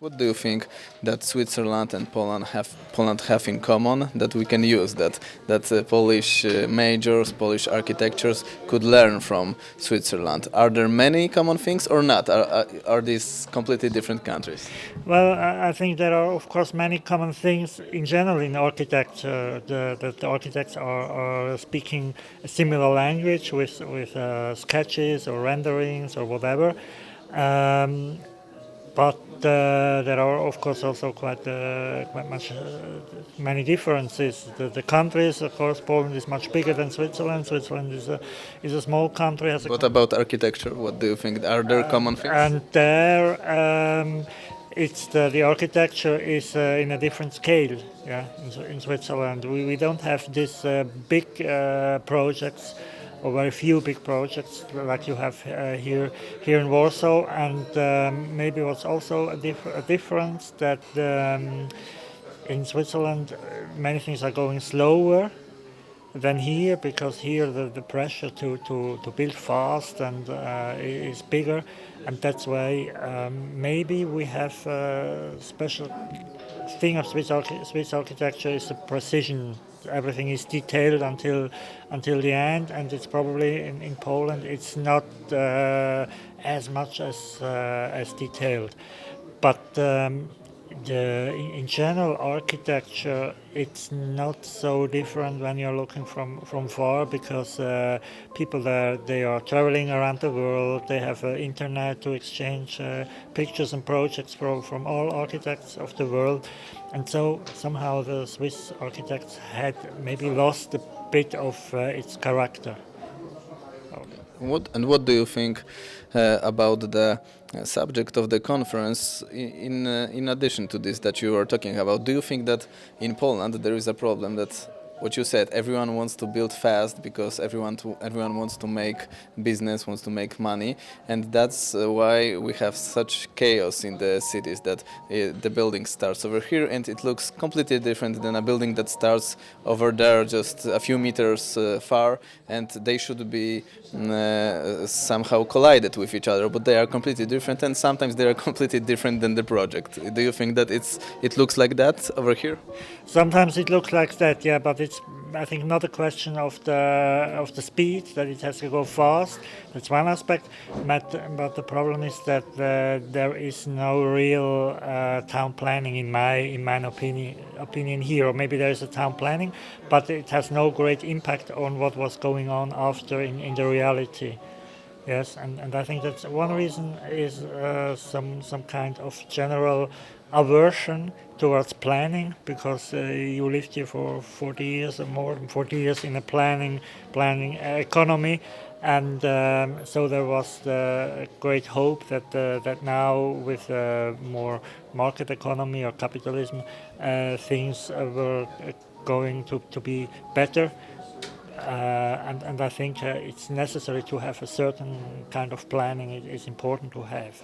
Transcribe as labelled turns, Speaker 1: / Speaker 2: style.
Speaker 1: What do you think that Switzerland and Poland have in common that we can use that Polish majors, Polish architectures could learn from Switzerland? Are there many common things or not? Are these completely different countries?
Speaker 2: Well, I think there are, of course, many common things in general in architecture. That the architects are speaking a similar language with sketches or renderings or whatever. Um, but there are, of course, also quite much many differences. The countries, of course, Poland is much bigger than Switzerland. Switzerland is a small country.
Speaker 1: What about architecture? What do you think? Are there common things?
Speaker 2: And there, it's the architecture is in a different scale. Yeah, in Switzerland, we don't have these big projects, or very few big projects like you have here in Warsaw. And maybe what's also a difference that in Switzerland many things are going slower than here, because here the pressure to build fast and is bigger, and that's why maybe we have a special thing of Swiss architecture is the precision. Everything is detailed until the end, and it's probably in Poland it's not as much as detailed, but in general architecture it's not so different when you're looking from far, because people there, they are traveling around the world, they have internet to exchange pictures and projects from all architects of the world, and so somehow the Swiss architects had maybe lost a bit of its character.
Speaker 1: What do you think about the subject of the conference? In addition to this that you are talking about, do you think that in Poland there is a problem that what you said, everyone wants to build fast because everyone wants to make business, wants to make money, and that's why we have such chaos in the cities, that the building starts over here and it looks completely different than a building that starts over there just a few meters far, and they should be somehow collided with each other, but they are completely different, and sometimes they are completely different than the project. Do you think that it looks like that over here?
Speaker 2: Sometimes it looks like that, yeah, but it's, I think, not a question of the speed, that it has to go fast. That's one aspect, but the problem is that there is no real town planning in my opinion here, or maybe there is a town planning, but it has no great impact on what was going on after in the reality. Yes, and I think that's one reason is some kind of general aversion towards planning, because you lived here for 40 years or more than 40 years in a planning economy, and so there was the great hope that now with more market economy or capitalism, things were going to be better. And I think it's necessary to have a certain kind of planning. It is important to have.